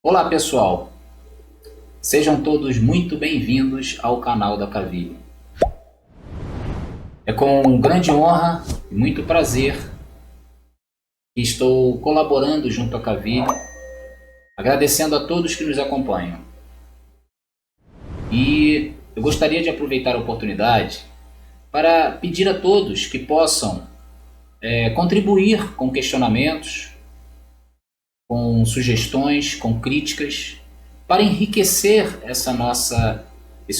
Olá pessoal, sejam todos muito bem-vindos ao canal da Cavilho. É com grande honra e muito prazer que estou colaborando junto à Cavilho, agradecendo a todos que nos acompanham. E eu gostaria de aproveitar a oportunidade para pedir a todos que possam contribuir com questionamentos, com sugestões, com críticas, para enriquecer esse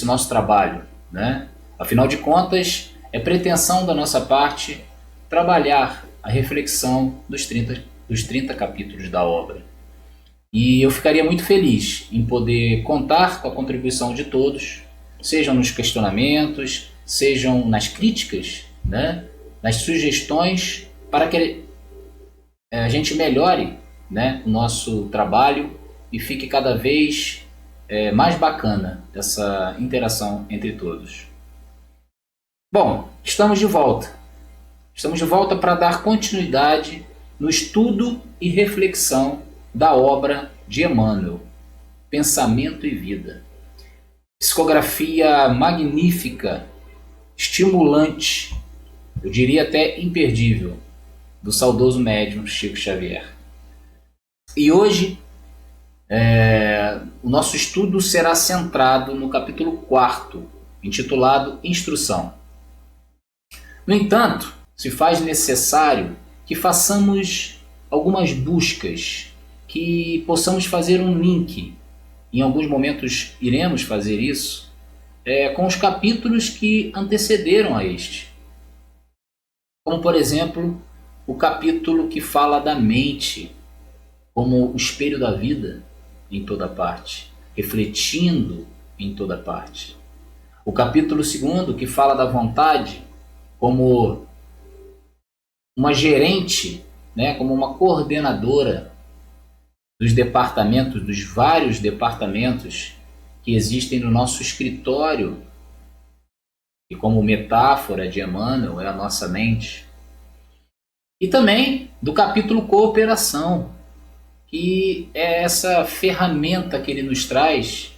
nosso trabalho, né? Afinal de contas, é pretensão da nossa parte trabalhar a reflexão dos 30 capítulos da obra. E eu ficaria muito feliz em poder contar com a contribuição de todos, sejam nos questionamentos, sejam nas críticas, né? Nas sugestões, para que a gente melhore, né, o nosso trabalho e fique cada vez mais bacana essa interação entre todos. Bom, estamos de volta. Estamos de volta para dar continuidade no estudo e reflexão da obra de Emmanuel, Pensamento e Vida. Psicografia magnífica, estimulante, eu diria até imperdível, do saudoso médium Chico Xavier. E hoje o nosso estudo será centrado no capítulo 4, intitulado Instrução. No entanto, se faz necessário que façamos algumas buscas, que possamos fazer um link. Em alguns momentos iremos fazer isso com os capítulos que antecederam a este. Como, por exemplo, o capítulo que fala da mente como o espelho da vida em toda parte, refletindo em toda parte. O capítulo 2 que fala da vontade como uma gerente, né, como uma coordenadora dos departamentos, dos vários departamentos que existem no nosso escritório, e como metáfora de Emmanuel é a nossa mente. E também do capítulo Cooperação, que é essa ferramenta que ele nos traz,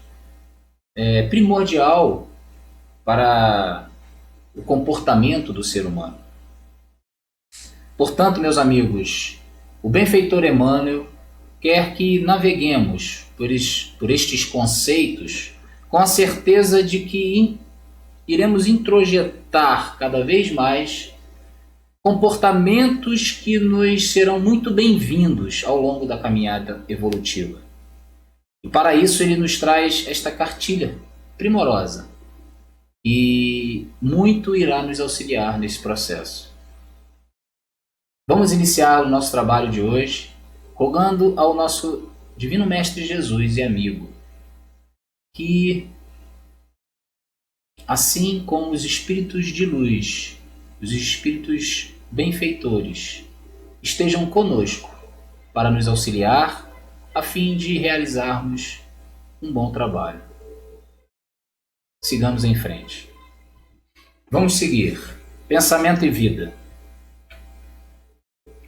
primordial para o comportamento do ser humano. Portanto, meus amigos, o benfeitor Emmanuel quer que naveguemos por estes conceitos com a certeza de que iremos introjetar cada vez mais comportamentos que nos serão muito bem-vindos ao longo da caminhada evolutiva. E para isso ele nos traz esta cartilha primorosa e muito irá nos auxiliar nesse processo. Vamos iniciar o nosso trabalho de hoje rogando ao nosso Divino Mestre Jesus e amigo que, assim como os espíritos de luz, os espíritos benfeitores, estejam conosco para nos auxiliar a fim de realizarmos um bom trabalho. Sigamos em frente. Vamos seguir. Pensamento e Vida.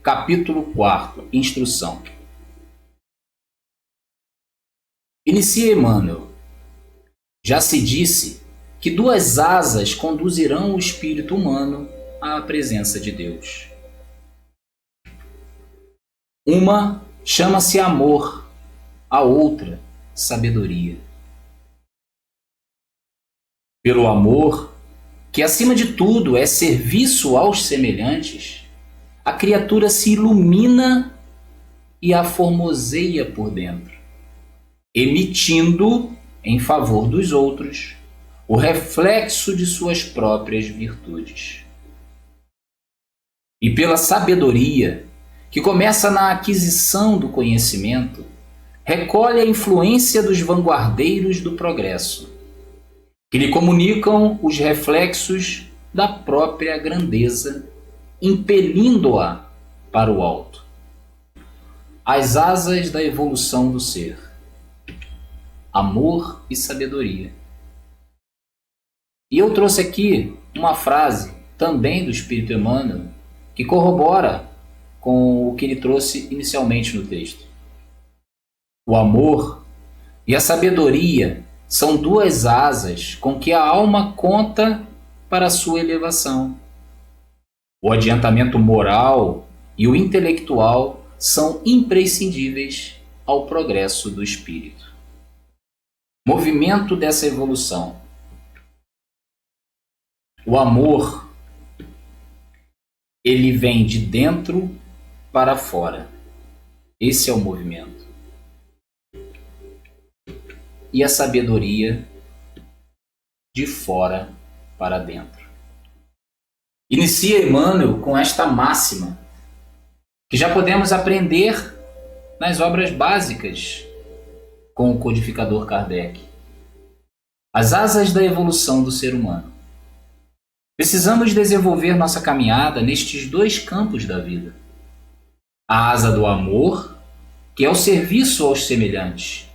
Capítulo 4. Instrução. Inicia Emmanuel. Já se disse que 2 asas conduzirão o espírito humano à presença de Deus. Uma chama-se amor, a outra sabedoria. Pelo amor, que acima de tudo é serviço aos semelhantes, a criatura se ilumina e a formoseia por dentro, emitindo em favor dos outros o reflexo de suas próprias virtudes. E pela sabedoria, que começa na aquisição do conhecimento, recolhe a influência dos vanguardeiros do progresso, que lhe comunicam os reflexos da própria grandeza, impelindo-a para o alto. As asas da evolução do ser. Amor e sabedoria. E eu trouxe aqui uma frase também do Espírito Emmanuel que corrobora com o que ele trouxe inicialmente no texto. O amor e a sabedoria são duas asas com que a alma conta para a sua elevação. O adiantamento moral e o intelectual são imprescindíveis ao progresso do espírito. Movimento dessa evolução. O amor, ele vem de dentro para fora. Esse é o movimento. E a sabedoria de fora para dentro. Inicia Emmanuel com esta máxima, que já podemos aprender nas obras básicas com o codificador Kardec. As asas da evolução do ser humano. Precisamos desenvolver nossa caminhada nestes dois campos da vida. A asa do amor, que é o serviço aos semelhantes,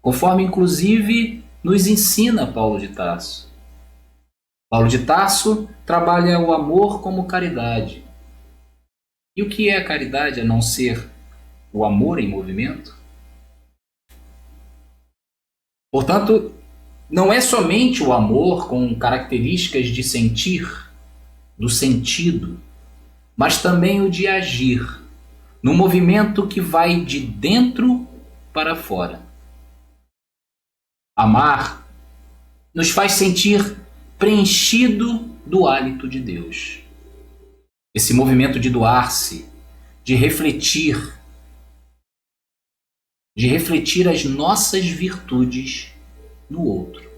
conforme inclusive nos ensina Paulo de Tarso. Paulo de Tarso trabalha o amor como caridade. E o que é a caridade a não ser o amor em movimento? Portanto, não é somente o amor com características de sentir, do sentido, mas também o de agir, no movimento que vai de dentro para fora. Amar nos faz sentir preenchido do hálito de Deus. Esse movimento de doar-se, de refletir as nossas virtudes no outro.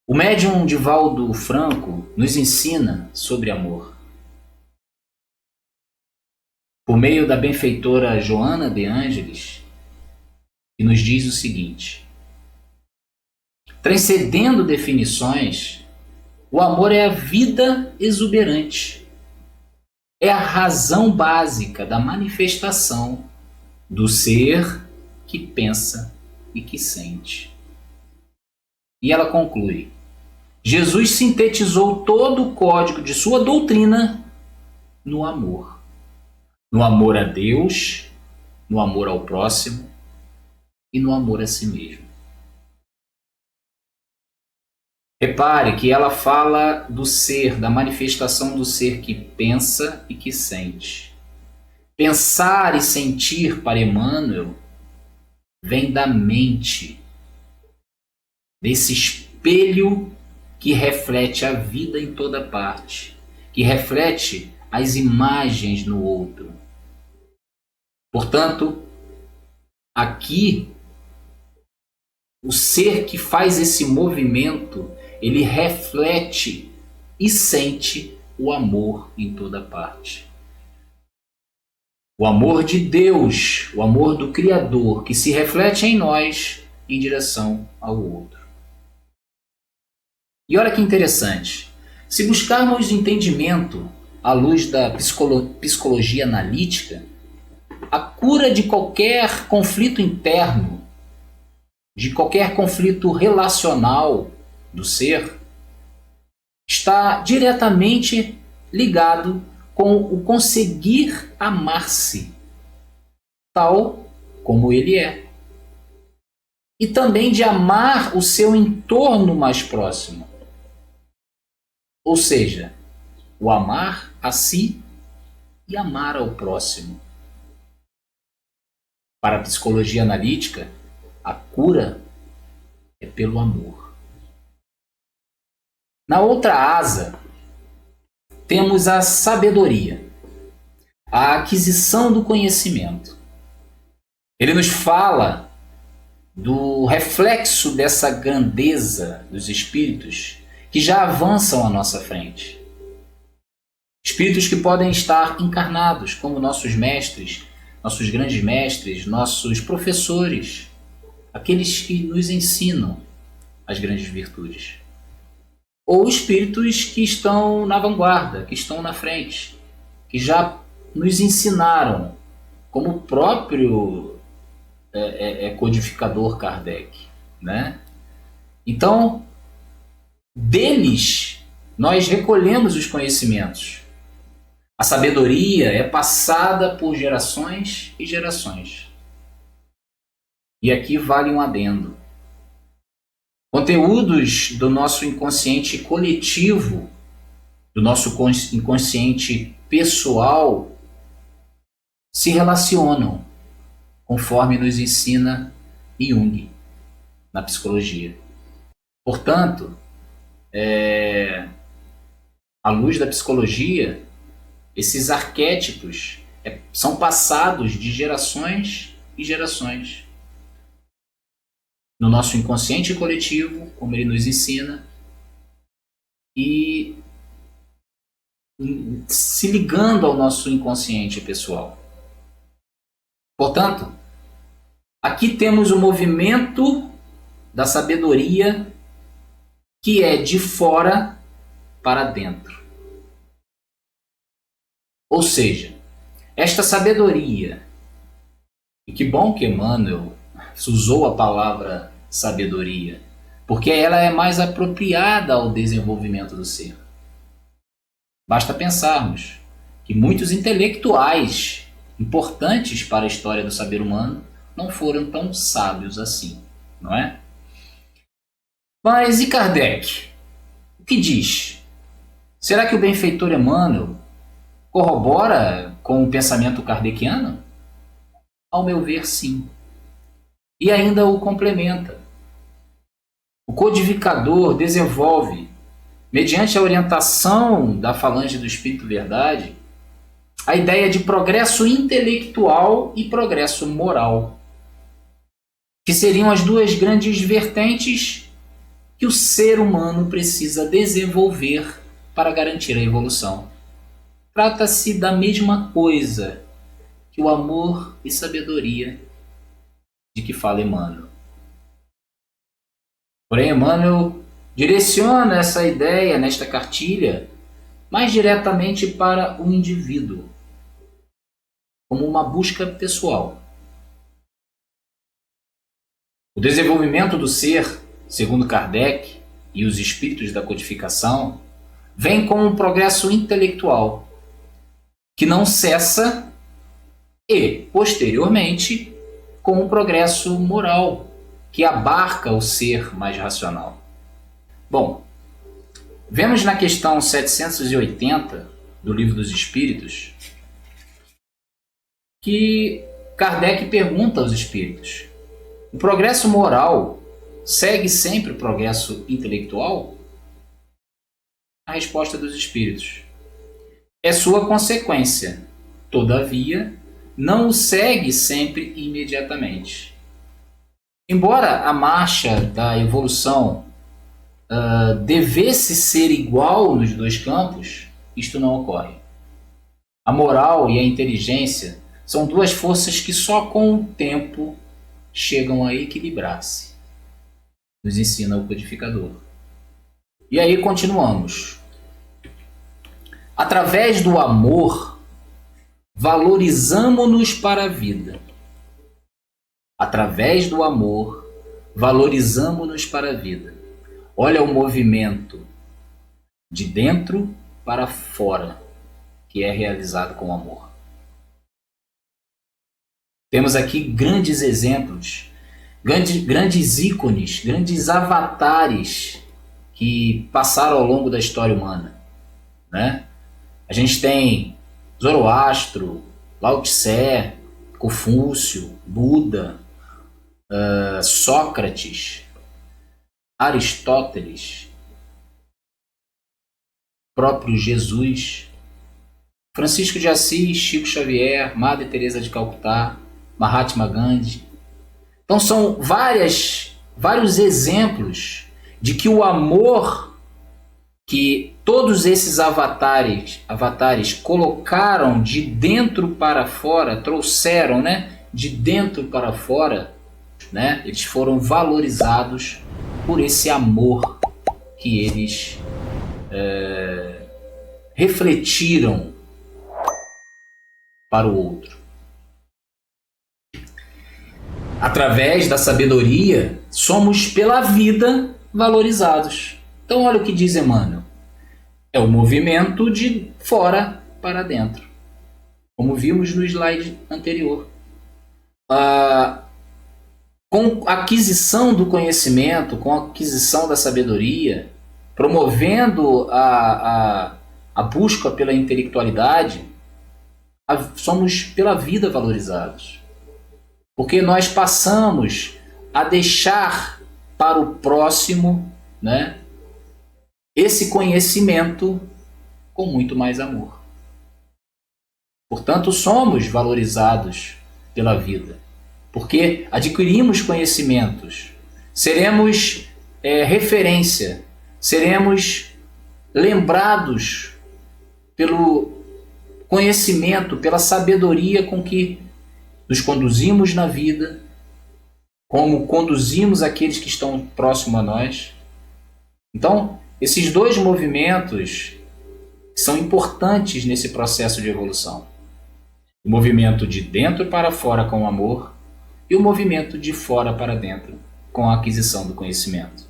O médium Divaldo Franco nos ensina sobre amor. Por meio da benfeitora Joana de Ângeles, que nos diz o seguinte: transcendendo definições, o amor é a vida exuberante. É a razão básica da manifestação do ser que pensa e que sente. E ela conclui: Jesus sintetizou todo o código de sua doutrina no amor. No amor a Deus, no amor ao próximo e no amor a si mesmo. Repare que ela fala do ser, da manifestação do ser que pensa e que sente. Pensar e sentir para Emmanuel vem da mente, desse espelho que reflete a vida em toda parte, que reflete as imagens no outro. Portanto, aqui, o ser que faz esse movimento, ele reflete e sente o amor em toda parte. O amor de Deus, o amor do Criador, que se reflete em nós em direção ao outro. E olha que interessante, se buscarmos entendimento à luz da psicologia analítica, a cura de qualquer conflito interno, de qualquer conflito relacional do ser, está diretamente ligado com o conseguir amar-se, tal como ele é. E também de amar o seu entorno mais próximo. Ou seja, o amar a si e amar ao próximo. Para a psicologia analítica, a cura é pelo amor. Na outra asa, temos a sabedoria, a aquisição do conhecimento. Ele nos fala do reflexo dessa grandeza dos espíritos que já avançam à nossa frente. Espíritos que podem estar encarnados como nossos mestres, nossos grandes mestres, nossos professores, aqueles que nos ensinam as grandes virtudes. Ou espíritos que estão na vanguarda, que estão na frente, que já nos ensinaram, como o próprio codificador Kardec, né? Então, deles nós recolhemos os conhecimentos. A sabedoria é passada por gerações e gerações. E aqui vale um adendo. Conteúdos do nosso inconsciente coletivo, do nosso inconsciente pessoal, se relacionam conforme nos ensina Jung na psicologia. Portanto, à luz da psicologia, esses arquétipos são passados de gerações e gerações. No nosso inconsciente coletivo, como ele nos ensina, e se ligando ao nosso inconsciente pessoal. Portanto, aqui temos o movimento da sabedoria que é de fora para dentro. Ou seja, esta sabedoria, e que bom que Emmanuel usou a palavra sabedoria, porque ela é mais apropriada ao desenvolvimento do ser. Basta pensarmos que muitos intelectuais importantes para a história do saber humano não foram tão sábios assim, não é? Mas e Kardec? O que diz? Será que o benfeitor Emmanuel corrobora com o pensamento kardeciano? Ao meu ver, sim. E ainda o complementa. O codificador desenvolve, mediante a orientação da falange do Espírito Verdade, a ideia de progresso intelectual e progresso moral, que seriam as duas grandes vertentes que o ser humano precisa desenvolver para garantir a evolução. Trata-se da mesma coisa que o amor e sabedoria de que fala Emmanuel. Porém, Emmanuel direciona essa ideia nesta cartilha mais diretamente para o indivíduo, como uma busca pessoal. O desenvolvimento do ser, segundo Kardec e os espíritos da codificação, vem com um progresso intelectual que não cessa e, posteriormente, com um progresso moral que abarca o ser mais racional. Bom, vemos na questão 780 do Livro dos Espíritos que Kardec pergunta aos espíritos: o progresso moral segue sempre o progresso intelectual? A resposta dos espíritos: é sua consequência, todavia, não o segue sempre imediatamente. Embora a marcha da evolução devesse ser igual nos dois campos, isto não ocorre. A moral e a inteligência são duas forças que só com o tempo chegam a equilibrar-se, nos ensina o codificador. E aí continuamos. Através do amor, valorizamo-nos para a vida. Através do amor, valorizamo-nos para a vida. Olha o movimento de dentro para fora que é realizado com amor. Temos aqui grandes exemplos, grandes ícones, grandes avatares que passaram ao longo da história humana, né? A gente tem Zoroastro, Lao Tse, Confúcio, Buda, Sócrates, Aristóteles, próprio Jesus, Francisco de Assis, Chico Xavier, Madre Teresa de Calcutá, Mahatma Gandhi. Então são vários exemplos de que o amor que todos esses avatares colocaram de dentro para fora, trouxeram, né, de dentro para fora, né, eles foram valorizados por esse amor que eles refletiram para o outro. Através da sabedoria, somos pela vida valorizados. Então olha o que diz Emmanuel. É o movimento de fora para dentro, como vimos no slide anterior. com a aquisição do conhecimento, com a aquisição da sabedoria, promovendo a busca pela intelectualidade, somos pela vida valorizados. Porque nós passamos a deixar para o próximo, né, esse conhecimento com muito mais amor. Portanto, somos valorizados pela vida, porque adquirimos conhecimentos, seremos referência, seremos lembrados pelo conhecimento, pela sabedoria com que nos conduzimos na vida, como conduzimos aqueles que estão próximos a nós. Então, esses dois movimentos são importantes nesse processo de evolução. O movimento de dentro para fora com o amor e o movimento de fora para dentro com a aquisição do conhecimento.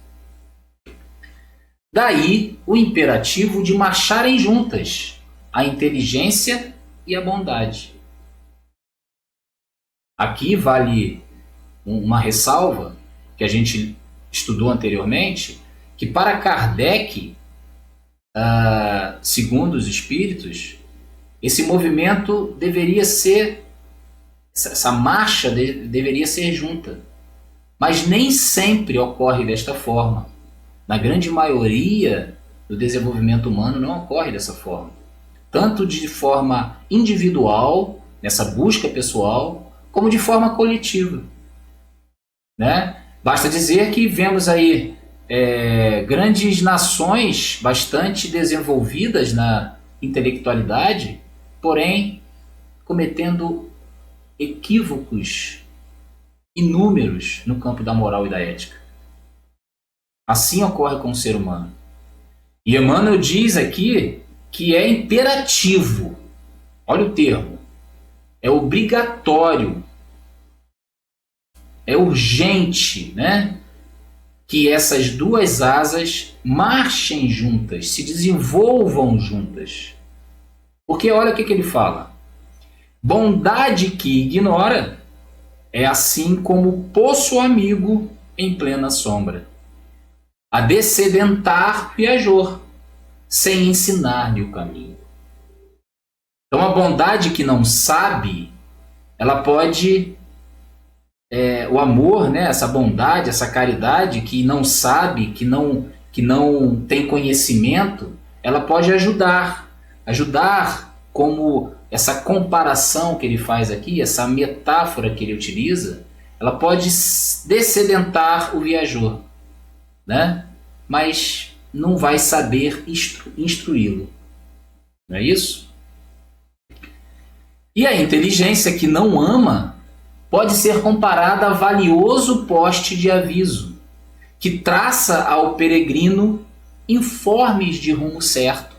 Daí o imperativo de marcharem juntas a inteligência e a bondade. Aqui vale uma ressalva que a gente estudou anteriormente, que para Kardec, segundo os espíritos, esse movimento deveria ser, essa marcha deveria ser junta. Mas nem sempre ocorre desta forma. Na grande maioria do desenvolvimento humano não ocorre dessa forma. Tanto de forma individual, nessa busca pessoal, como de forma coletiva. Né? Basta dizer que vemos aí grandes nações bastante desenvolvidas na intelectualidade, porém cometendo equívocos inúmeros no campo da moral e da ética. Assim ocorre com o ser humano. E Emmanuel diz aqui que é imperativo, olha o termo, é obrigatório, é urgente, né? Que essas duas asas marchem juntas, se desenvolvam juntas. Porque olha o que ele fala. Bondade que ignora é assim como poço amigo em plena sombra, a dessedentar viajor, sem ensinar-lhe o caminho. Então a bondade que não sabe, ela pode... o amor, né, essa bondade, essa caridade que não sabe, que não tem conhecimento, ela pode ajudar como essa comparação que ele faz aqui, essa metáfora que ele utiliza, ela pode dessedentar o viajor, né? Mas não vai saber instruí-lo. Não é isso? E a inteligência que não ama pode ser comparada a valioso poste de aviso, que traça ao peregrino informes de rumo certo,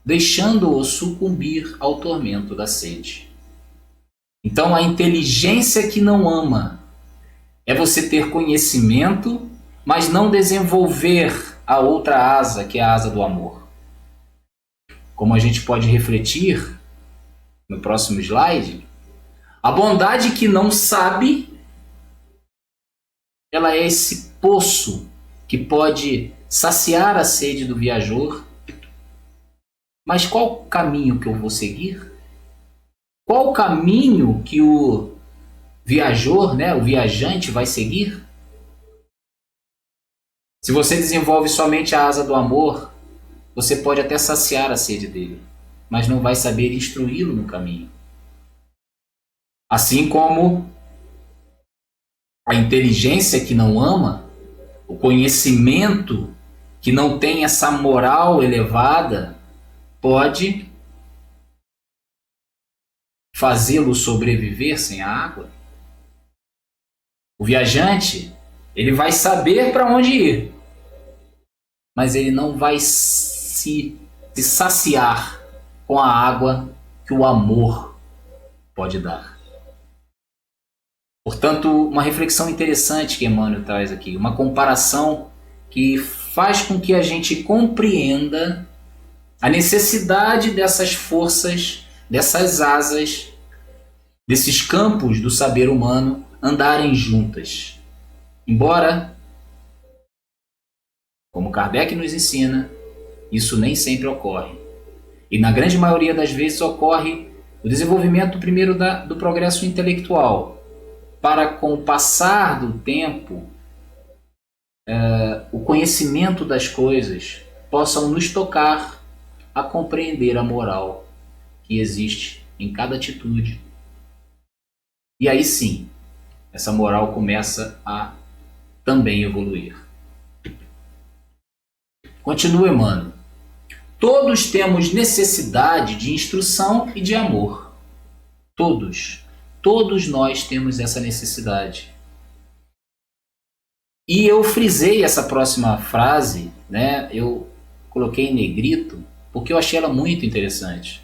deixando-o sucumbir ao tormento da sede. Então, a inteligência que não ama é você ter conhecimento, mas não desenvolver a outra asa, que é a asa do amor. Como a gente pode refletir no próximo slide, a bondade que não sabe, ela é esse poço que pode saciar a sede do viajor. Mas qual o caminho que eu vou seguir? Qual o caminho que o viajor, né, o viajante vai seguir? Se você desenvolve somente a asa do amor, você pode até saciar a sede dele, mas não vai saber instruí-lo no caminho. Assim como a inteligência que não ama, o conhecimento que não tem essa moral elevada, pode fazê-lo sobreviver sem a água. O viajante, ele vai saber para onde ir, mas ele não vai se saciar com a água que o amor pode dar. Portanto, uma reflexão interessante que Emmanuel traz aqui, uma comparação que faz com que a gente compreenda a necessidade dessas forças, dessas asas, desses campos do saber humano andarem juntas. Embora, como Kardec nos ensina, isso nem sempre ocorre. E na grande maioria das vezes ocorre o desenvolvimento primeiro do progresso intelectual, para com o passar do tempo, o conhecimento das coisas possam nos tocar a compreender a moral que existe em cada atitude. E aí sim, essa moral começa a também evoluir. Continua Emmanuel. Todos temos necessidade de instrução e de amor. Todos. Todos nós temos essa necessidade. E eu frisei essa próxima frase, né? Eu coloquei em negrito, porque eu achei ela muito interessante.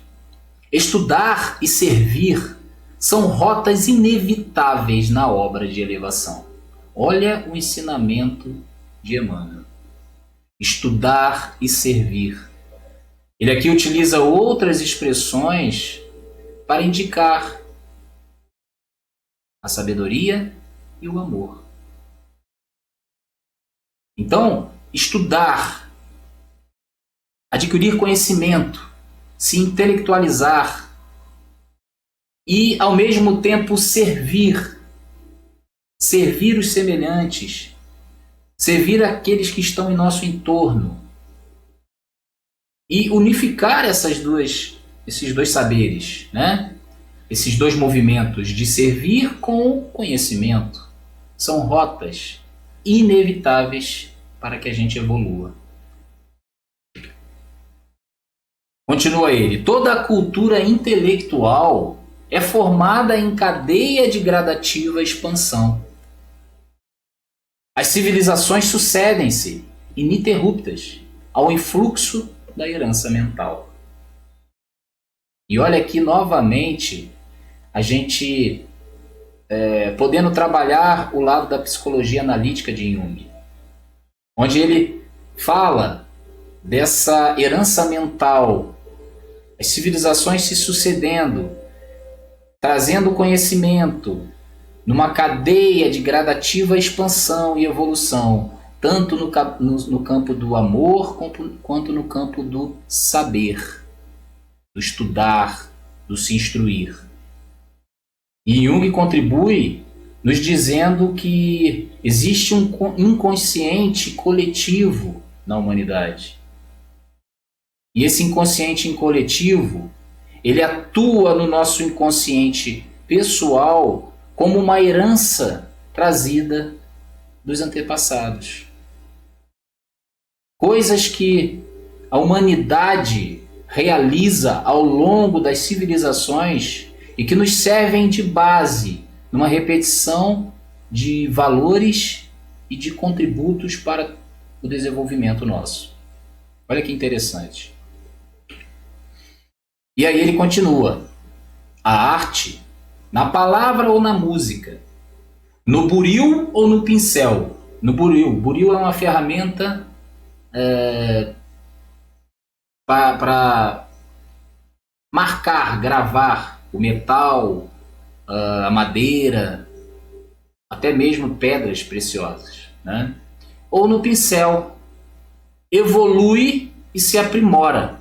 Estudar e servir são rotas inevitáveis na obra de elevação. Olha o ensinamento de Emmanuel. Estudar e servir. Ele aqui utiliza outras expressões para indicar a sabedoria e o amor. Então, estudar, adquirir conhecimento, se intelectualizar e, ao mesmo tempo, servir os semelhantes, servir aqueles que estão em nosso entorno e unificar esses dois saberes, né? Esses dois movimentos de servir com conhecimento são rotas inevitáveis para que a gente evolua. Continua ele. Toda a cultura intelectual é formada em cadeia de gradativa expansão. As civilizações sucedem-se, ininterruptas, ao influxo da herança mental. E olha aqui novamente a gente podendo trabalhar o lado da psicologia analítica de Jung, onde ele fala dessa herança mental, as civilizações se sucedendo, trazendo conhecimento numa cadeia de gradativa expansão e evolução, tanto no campo do amor quanto no campo do saber, do estudar, do se instruir. E Jung contribui nos dizendo que existe um inconsciente coletivo na humanidade. E esse inconsciente coletivo, ele atua no nosso inconsciente pessoal como uma herança trazida dos antepassados. Coisas que a humanidade realiza ao longo das civilizações e que nos servem de base numa repetição de valores e de contributos para o desenvolvimento nosso. Olha que interessante. E aí ele continua. A arte, na palavra ou na música, no buril ou no pincel. No buril. Buril é uma ferramenta para marcar, gravar o metal, a madeira, até mesmo pedras preciosas, né? Ou no pincel, evolui e se aprimora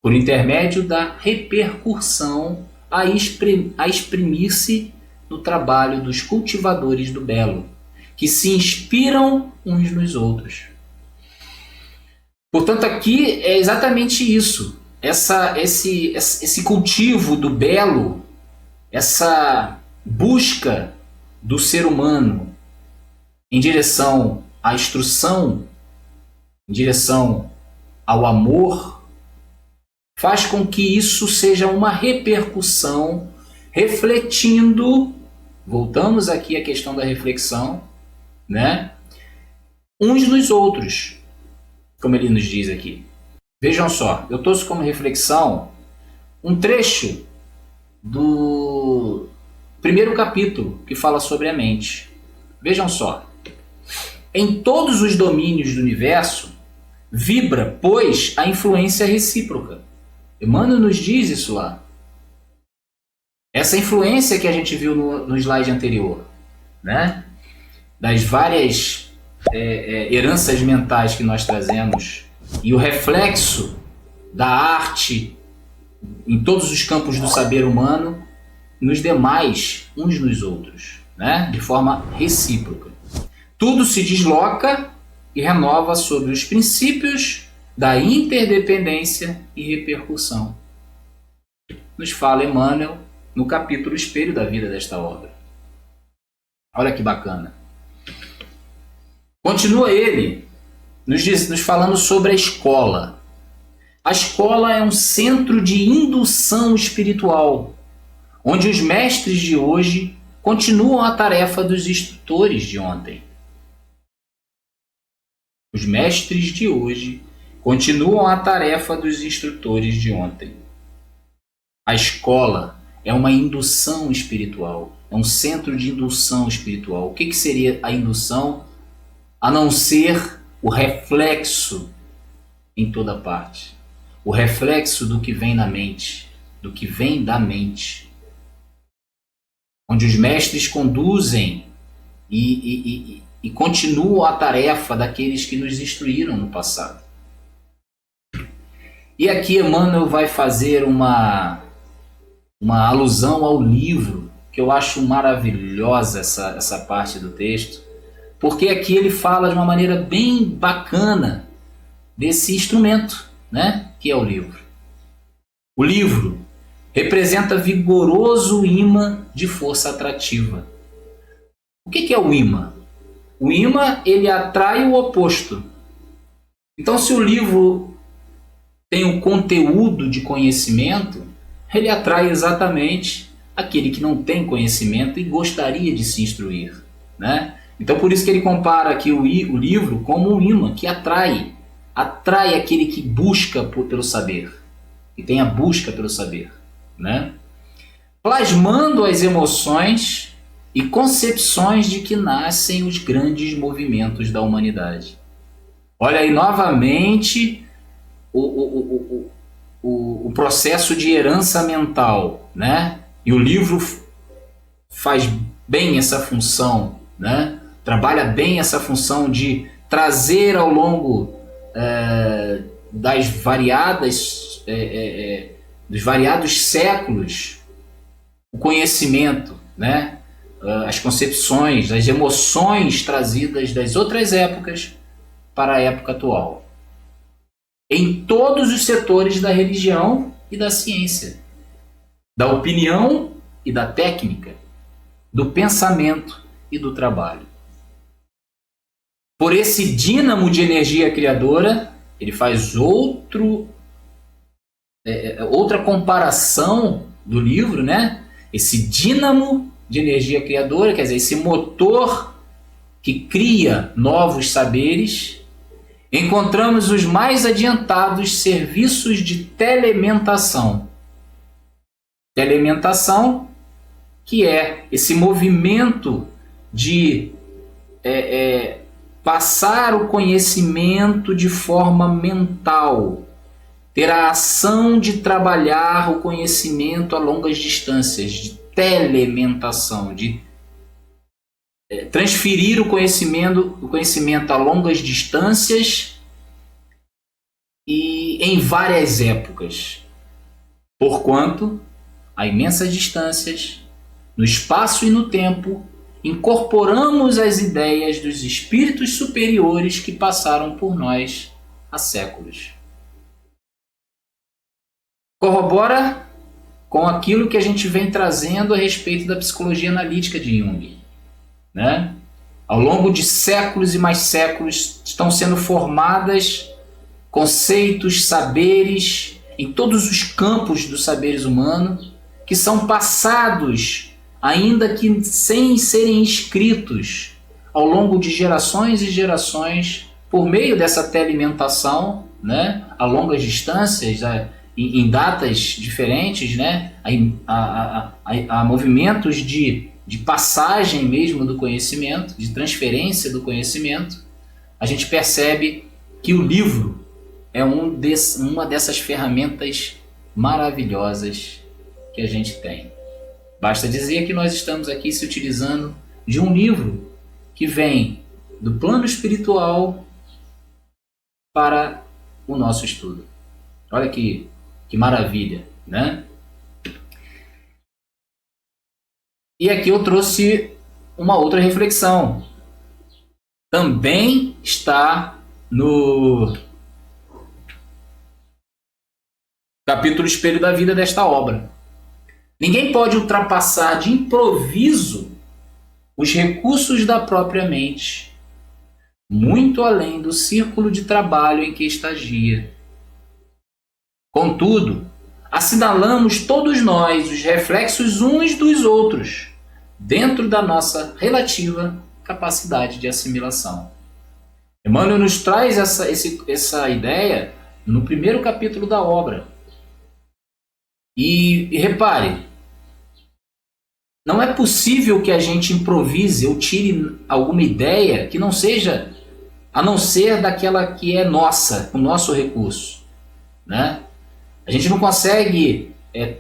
por intermédio da repercussão a exprimir-se no trabalho dos cultivadores do belo, que se inspiram uns nos outros. Portanto, aqui é exatamente isso. Esse cultivo do belo, essa busca do ser humano em direção à instrução, em direção ao amor, faz com que isso seja uma repercussão refletindo, voltamos aqui à questão da reflexão, né? Uns nos outros, como ele nos diz aqui. Vejam só, eu trouxe como reflexão um trecho do primeiro capítulo que fala sobre a mente. Vejam só. Em todos os domínios do universo vibra, pois, a influência recíproca. Emmanuel nos diz isso lá. Essa influência que a gente viu no slide anterior, né? das várias heranças mentais que nós trazemos e o reflexo da arte em todos os campos do saber humano nos demais, uns nos outros, né? De forma recíproca. Tudo se desloca e renova sobre os princípios da interdependência e repercussão. Nos fala Emmanuel no capítulo Espelho da Vida desta obra. Olha que bacana. Continua ele nos falando sobre a escola. A escola é um centro de indução espiritual, onde os mestres de hoje continuam a tarefa dos instrutores de ontem. Os mestres de hoje continuam a tarefa dos instrutores de ontem. A escola é uma indução espiritual, é um centro de indução espiritual. O que seria a indução? A não ser o reflexo em toda parte. O reflexo do que vem na mente, do que vem da mente. Onde os mestres conduzem e continuam a tarefa daqueles que nos instruíram no passado. E aqui Emmanuel vai fazer uma alusão ao livro, que eu acho maravilhosa essa parte do texto, porque aqui ele fala de uma maneira bem bacana desse instrumento, né, que é o livro. O livro representa vigoroso imã de força atrativa. O que é o imã? O imã, ele atrai o oposto. Então, se o livro tem um conteúdo de conhecimento, ele atrai exatamente aquele que não tem conhecimento e gostaria de se instruir, né? Então, por isso que ele compara aqui o livro como um imã que atrai aquele que busca pelo saber, que tem a busca pelo saber, né? Plasmando as emoções e concepções de que nascem os grandes movimentos da humanidade. Olha aí novamente o processo de herança mental, né? E o livro faz bem essa função, né? Trabalha bem essa função de trazer ao longo dos variados séculos o conhecimento, né? As concepções, as emoções trazidas das outras épocas para a época atual. Em todos os setores da religião e da ciência, da opinião e da técnica, do pensamento e do trabalho. Por esse dínamo de energia criadora, ele faz outra comparação do livro, né? Esse dínamo de energia criadora, quer dizer, esse motor que cria novos saberes, encontramos os mais adiantados serviços de telementação. Telementação, que é esse movimento de passar o conhecimento de forma mental, ter a ação de trabalhar o conhecimento a longas distâncias, de telementação, de transferir o conhecimento a longas distâncias e em várias épocas, porquanto a imensas distâncias, no espaço e no tempo, incorporamos as ideias dos espíritos superiores que passaram por nós há séculos. Corrobora com aquilo que a gente vem trazendo a respeito da psicologia analítica de Jung, né? Ao longo de séculos e mais séculos estão sendo formadas conceitos, saberes em todos os campos dos saberes humanos que são passados, ainda que sem serem escritos, ao longo de gerações e gerações, por meio dessa telementação, né, a longas distâncias, em datas diferentes, né, a movimentos de passagem mesmo do conhecimento, de transferência do conhecimento. A gente percebe que o livro é uma dessas ferramentas maravilhosas que a gente tem. Basta dizer que nós estamos aqui se utilizando de um livro que vem do plano espiritual para o nosso estudo. Olha que maravilha, né? E aqui eu trouxe uma outra reflexão. Também está no capítulo Espelho da Vida desta obra. Ninguém pode ultrapassar de improviso os recursos da própria mente, muito além do círculo de trabalho em que estagia. Contudo, assinalamos todos nós os reflexos uns dos outros, dentro da nossa relativa capacidade de assimilação. Emmanuel nos traz essa ideia no primeiro capítulo da obra. E repare, não é possível que a gente improvise ou tire alguma ideia que não seja, a não ser daquela que é nossa, o nosso recurso, né? A gente não consegue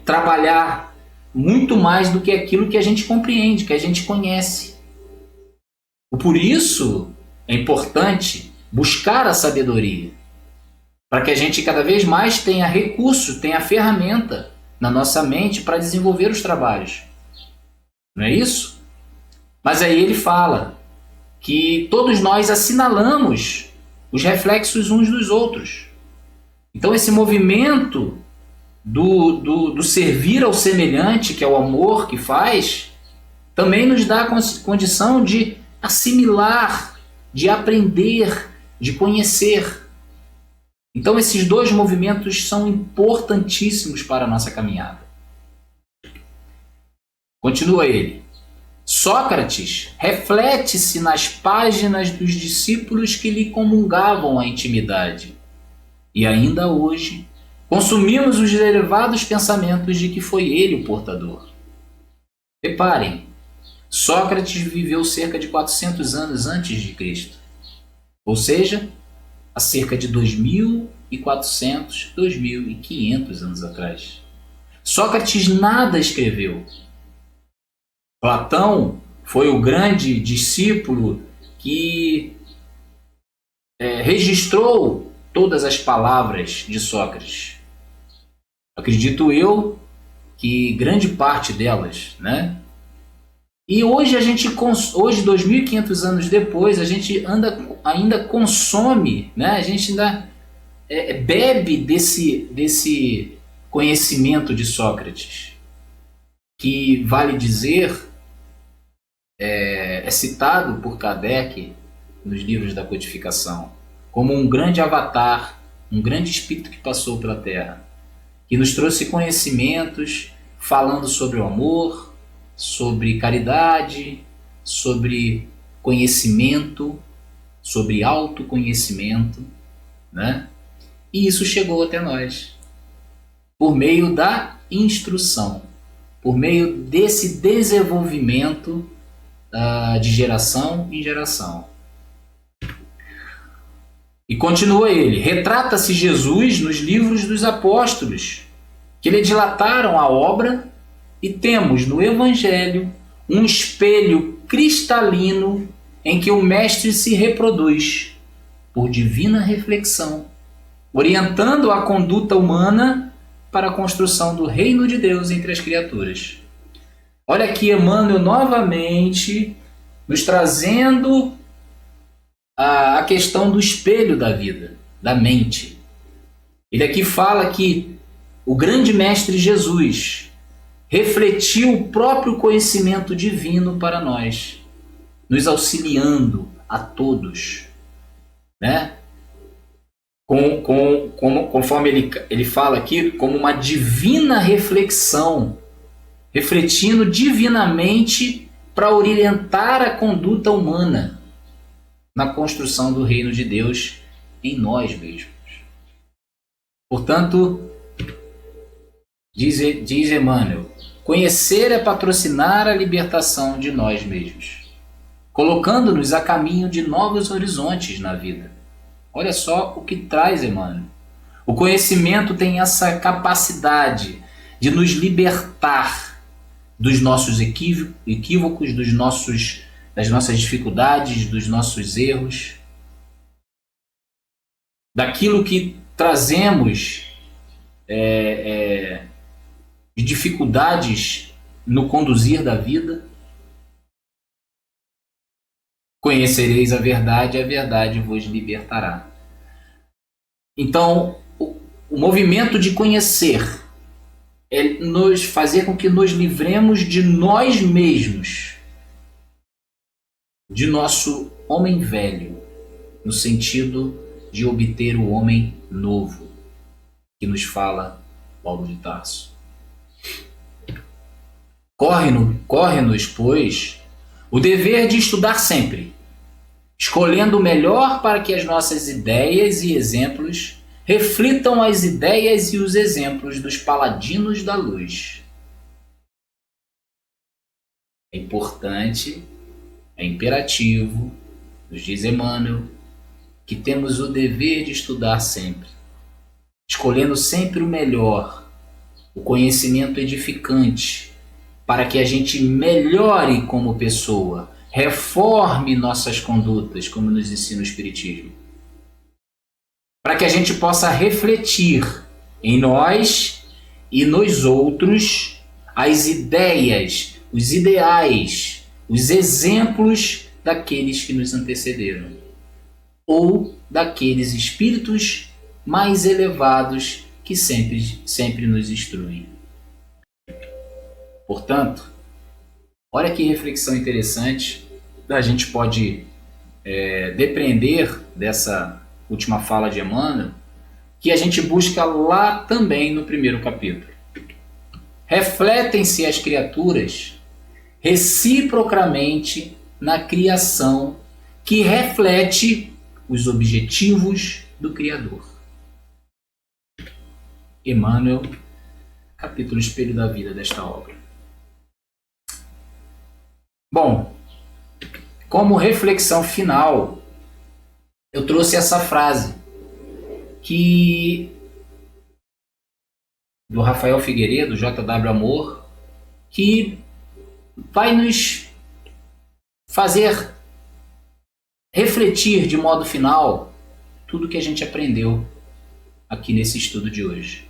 trabalhar muito mais do que aquilo que a gente compreende, que a gente conhece. Por isso é importante buscar a sabedoria, para que a gente cada vez mais tenha recurso, tenha ferramenta na nossa mente para desenvolver os trabalhos. Não é isso? Mas aí ele fala que todos nós assinalamos os reflexos uns dos outros. Então esse movimento do servir ao semelhante, que é o amor que faz, também nos dá a condição de assimilar, de aprender, de conhecer. Então esses dois movimentos são importantíssimos para a nossa caminhada. Continua ele. Sócrates reflete-se nas páginas dos discípulos que lhe comungavam a intimidade. E ainda hoje, consumimos os elevados pensamentos de que foi ele o portador. Reparem, Sócrates viveu cerca de 400 anos antes de Cristo. Ou seja, há cerca de 2.400, 2.500 anos atrás. Sócrates nada escreveu. Platão foi o grande discípulo que registrou todas as palavras de Sócrates. Acredito eu que grande parte delas, né? E hoje hoje 2.500 anos depois, a gente ainda consome, né? A gente ainda bebe desse conhecimento de Sócrates, que vale dizer é citado por Kardec nos livros da codificação como um grande avatar, um grande espírito que passou pela Terra, que nos trouxe conhecimentos falando sobre o amor, sobre caridade, sobre conhecimento, sobre autoconhecimento, né? E isso chegou até nós por meio da instrução, por meio desse desenvolvimento de geração em geração. E continua ele, retrata-se Jesus nos livros dos apóstolos, que lhe dilataram a obra, e temos no Evangelho um espelho cristalino em que o Mestre se reproduz, por divina reflexão, orientando a conduta humana para a construção do reino de Deus entre as criaturas. Olha aqui Emmanuel novamente nos trazendo a questão do espelho da vida, da mente. Ele aqui fala que o grande Mestre Jesus refletiu o próprio conhecimento divino para nós, nos auxiliando a todos, né? Conforme ele fala aqui, como uma divina reflexão, refletindo divinamente para orientar a conduta humana na construção do reino de Deus em nós mesmos. Portanto, diz Emmanuel, conhecer é patrocinar a libertação de nós mesmos, colocando-nos a caminho de novos horizontes na vida. Olha só o que traz Emmanuel. O conhecimento tem essa capacidade de nos libertar dos nossos equívocos, dos nossos das nossas dificuldades, dos nossos erros, daquilo que trazemos de dificuldades no conduzir da vida. Conhecereis a verdade vos libertará. Então, o movimento de conhecer é nos fazer com que nos livremos de nós mesmos, de nosso homem velho, no sentido de obter o homem novo, que nos fala Paulo de Tarso. Corre-nos, pois, o dever de estudar sempre, escolhendo o melhor para que as nossas ideias e exemplos reflitam as ideias e os exemplos dos paladinos da luz. É importante, é imperativo, nos diz Emmanuel, que temos o dever de estudar sempre, escolhendo sempre o melhor, o conhecimento edificante, para que a gente melhore como pessoa, reforme nossas condutas, como nos ensina o Espiritismo. Para que a gente possa refletir em nós e nos outros as ideias, os ideais, os exemplos daqueles que nos antecederam, ou daqueles espíritos mais elevados que sempre nos instruem. Portanto, olha que reflexão interessante, a gente pode depreender dessa última fala de Emmanuel, que a gente busca lá também no primeiro capítulo. Refletem-se as criaturas reciprocamente na criação que reflete os objetivos do Criador. Emmanuel, capítulo Espelho da Vida desta obra. Bom, como reflexão final, eu trouxe essa frase do Rafael Figueiredo, J.W. Amor, que vai nos fazer refletir de modo final tudo que a gente aprendeu aqui nesse estudo de hoje.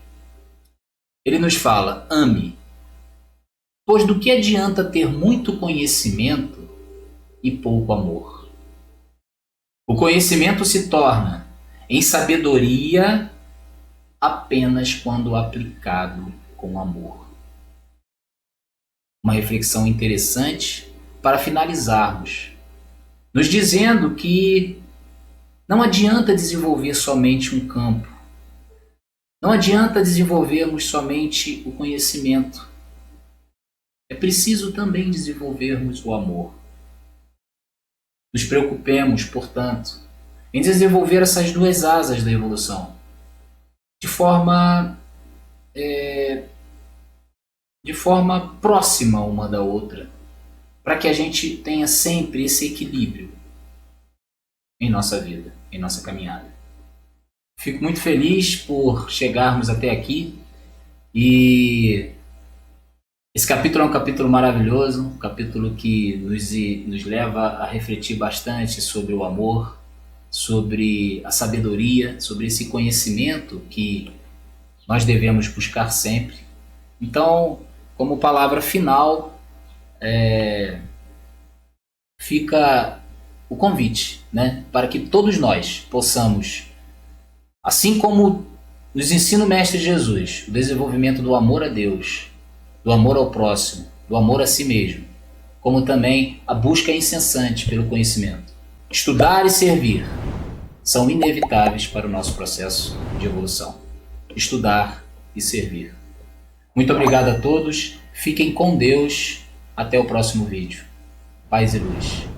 Ele nos fala: ame, pois do que adianta ter muito conhecimento e pouco amor? O conhecimento se torna em sabedoria apenas quando aplicado com amor. Uma reflexão interessante para finalizarmos, nos dizendo que não adianta desenvolver somente um campo, não adianta desenvolvermos somente o conhecimento, é preciso também desenvolvermos o amor. Nos preocupemos, portanto, em desenvolver essas duas asas da evolução, de forma próxima uma da outra, para que a gente tenha sempre esse equilíbrio em nossa vida, em nossa caminhada. Fico muito feliz por chegarmos até aqui, e esse capítulo é um capítulo maravilhoso, um capítulo que nos leva a refletir bastante sobre o amor, sobre a sabedoria, sobre esse conhecimento que nós devemos buscar sempre. Então, como palavra final, fica o convite, né, para que todos nós possamos, assim como nos ensina o Mestre Jesus, o desenvolvimento do amor a Deus, do amor ao próximo, do amor a si mesmo, como também a busca incessante pelo conhecimento. Estudar e servir são inevitáveis para o nosso processo de evolução. Estudar e servir. Muito obrigado a todos, fiquem com Deus, até o próximo vídeo. Paz e luz.